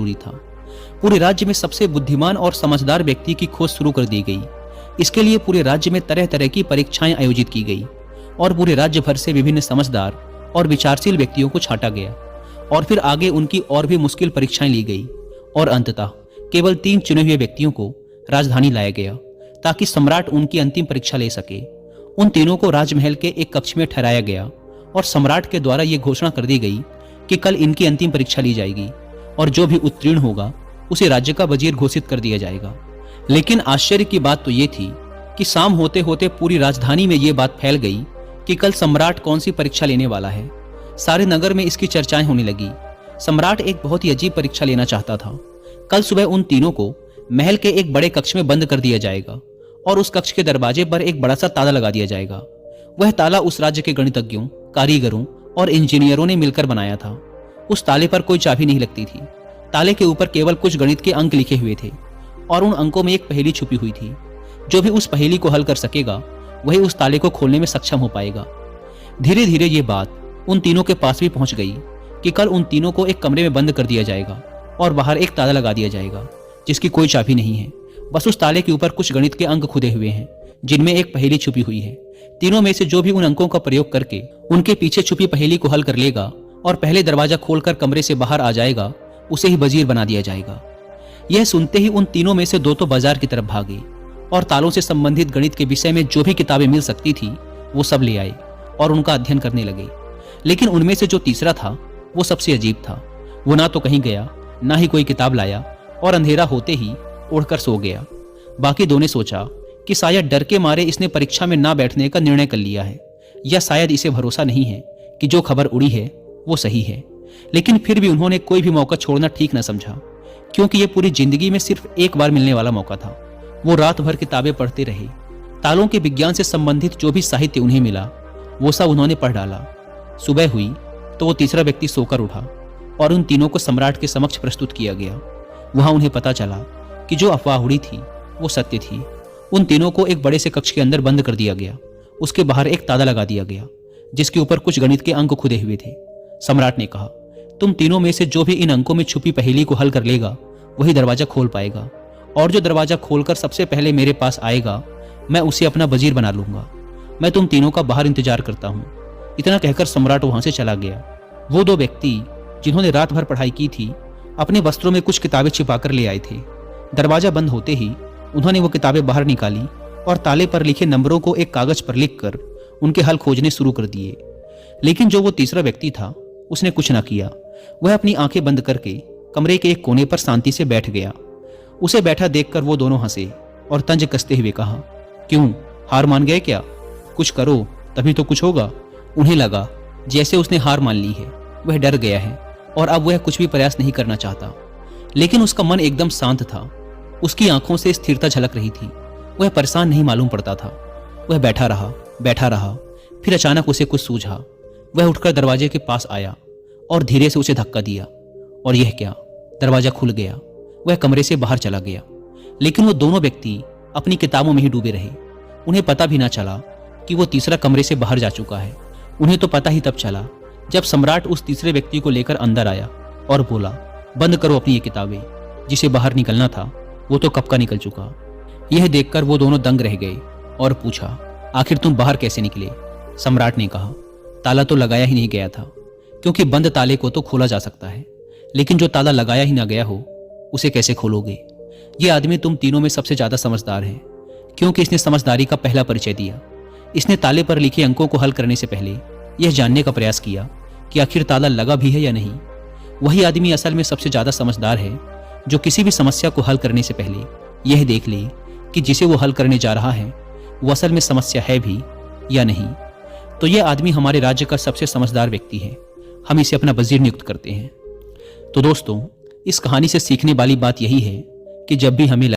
जरूरी था। पूरे राज्य में सबसे बुद्धिमान और समझदार व्यक्ति की खोज शुरू कर दी गई। इसके लिए पूरे राज्य में तरह तरह की परीक्षाएं आयोजित की गई और पूरे राज्य भर से विभिन्न समझदार और विचारशील व्यक्तियों को छांटा गया और फिर आगे उनकी और भी मुश्किल परीक्षाएं ली गई और अंततः केवल 3 चुने हुए व्यक्तियों को राजधानी लाया गया ताकि सम्राट उनकी अंतिम परीक्षा ले सके। उन तीनों को राजमहल के एक कक्ष में ठहराया गया और सम्राट के द्वारा यह घोषणा कर दी गई कि कल इनकी अंतिम परीक्षा ली जाएगी और जो भी उत्तीर्ण होगा उसे राज्य का वजीर घोषित कर दिया जाएगा। लेकिन आश्चर्य की बात तो ये थी कि शाम होते होते पूरी राजधानी में ये बात फैल गई कि कल सम्राट कौन सी परीक्षा लेने वाला है। सारे नगर में इसकी चर्चाएं होने लगी। सम्राट एक बहुत ही अजीब परीक्षा लेना चाहता था। कल सुबह उन तीनों को महल के एक बड़े कक्ष में बंद कर दिया जाएगा और उस कक्ष के दरवाजे पर एक बड़ा सा ताला लगा दिया जाएगा। वह ताला उस राज्य के गणितज्ञों, कारीगरों और इंजीनियरों ने मिलकर बनाया था। उस ताले पर कोई चाबी नहीं लगती थी। ताले के ऊपर केवल कुछ गणित के अंक लिखे हुए थे और उन अंकों में एक पहेली छुपी हुई थी। जो भी उस पहेली को हल कर सकेगा वही उस ताले को खोलने में सक्षम हो पाएगा। धीरे धीरे ये बात उन तीनों के पास भी पहुंच गई कि कल उन तीनों को एक कमरे में बंद कर दिया जाएगा और बाहर एक ताला लगा दिया जाएगा जिसकी कोई चाबी नहीं है। बस उस ताले के ऊपर कुछ गणित के अंक खुदे हुए हैं जिनमें एक पहेली छुपी हुई है। तीनों में से जो भी उन अंकों का प्रयोग करके उनके पीछे छुपी पहेली को हल कर लेगा और पहले दरवाजा खोलकर कमरे से बाहर आ जाएगा उसे ही वजीर बना दिया जाएगा। यह सुनते ही उन तीनों में से 2 तो बाजार की तरफ भागे और तालों से संबंधित गणित के विषय में जो भी किताबें मिल सकती थी वो सब ले आए और उनका अध्ययन करने लगे। लेकिन उनमें से जो तीसरा था वो सबसे अजीब था। वो ना तो कहीं गया, ना ही कोई किताब लाया और अंधेरा होते ही उड़कर सो गया। बाकी 2 ने सोचा कि शायद डर के मारे इसने परीक्षा में ना बैठने का निर्णय कर लिया है या शायद इसे भरोसा नहीं है कि जो खबर उड़ी है वो सही है। लेकिन फिर भी उन्होंने कोई भी मौका छोड़ना ठीक न समझा क्योंकि ये पूरी जिंदगी में सिर्फ एक बार मिलने वाला मौका था। वो रात भर किताबें पढ़ते रहे। तालों के विज्ञान से संबंधित जो भी साहित्य उन्हें मिला वो सब उन्होंने पढ़ डाला। सुबह हुई तो वो तीसरा व्यक्ति सोकर उठा और उन तीनों को सम्राट के समक्ष प्रस्तुत किया गया। वहां उन्हें पता चला कि जो अफवाह उड़ी थी वो सत्य थी। उन तीनों को एक बड़े से कक्ष के अंदर बंद कर दिया गया। उसके बाहर एक ताला लगा दिया गया जिसके ऊपर कुछ गणित के अंक खुदे हुए थे। सम्राट ने कहा, तुम तीनों में से जो भी इन अंकों में छुपी पहेली को हल कर लेगा वही दरवाजा खोल पाएगा और जो दरवाजा खोलकर सबसे पहले मेरे पास आएगा मैं उसे अपना वजीर बना लूंगा। मैं तुम तीनों का बाहर इंतजार करता हूं। इतना कहकर सम्राट वहां से चला गया। वो 2 व्यक्ति जिन्होंने रात भर पढ़ाई की थी अपने वस्त्रों में कुछ किताबें छिपाकर ले आए थे। दरवाजा बंद होते ही उन्होंने वो किताबें बाहर निकाली और ताले पर लिखे नंबरों को एक कागज पर लिखकर उनके हल खोजने शुरू कर दिए। लेकिन जो वो तीसरा व्यक्ति था उसने कुछ न किया। वह अपनी आंखें बंद करके कमरे के एक कोने पर शांति से बैठ गया। उसे बैठा देखकर वो दोनों हंसे और तंज कसते हुए कहा, क्यों, हार मान गए क्या? कुछ करो तभी तो कुछ होगा। उन्हें लगा जैसे उसने हार मान ली है। वह डर गया है और अब वह कुछ भी प्रयास नहीं करना चाहता। लेकिन उसका मन एकदम शांत था। उसकी आंखों से स्थिरता झलक रही थी। वह परेशान नहीं मालूम पड़ता था। वह बैठा रहा। फिर अचानक उसे कुछ सूझा। वह उठकर दरवाजे के पास आया और धीरे से उसे धक्का दिया और यह क्या, दरवाजा खुल गया। वह कमरे से बाहर चला गया। लेकिन वो दोनों व्यक्ति अपनी किताबों में ही डूबे रहे। उन्हें पता भी ना चला कि वो तीसरा कमरे से बाहर जा चुका है। उन्हें तो पता ही तब चला जब सम्राट उस तीसरे व्यक्ति को लेकर अंदर आया और बोला, बंद करो अपनी ये किताबें। जिसे बाहर निकलना था वो तो कब का निकल चुका। यह देखकर वो दोनों दंग रह गए और पूछा, आखिर तुम बाहर कैसे निकले? सम्राट ने कहा, ताला तो लगाया ही नहीं गया था क्योंकि बंद ताले को तो खोला जा सकता है, लेकिन जो ताला लगाया ही ना गया हो उसे कैसे खोलोगे? ये आदमी तुम तीनों में सबसे ज्यादा समझदार है क्योंकि इसने समझदारी का पहला परिचय दिया। इसने ताले पर लिखे अंकों को हल करने से पहले यह जानने का प्रयास किया कि आखिर ताला लगा भी है या नहीं। वही आदमी असल में सबसे ज्यादा समझदार है जो किसी भी समस्या को हल करने से पहले यह देख ले कि जिसे वो हल करने जा रहा है वो असल में समस्या है भी या नहीं। तो यह आदमी हमारे राज्य का सबसे समझदार व्यक्ति है। हम इसे अपना वजीर नियुक्त करते हैं। तो दोस्तों, इस कहानी से सीखने वाली बात यही है कि जब भी हमें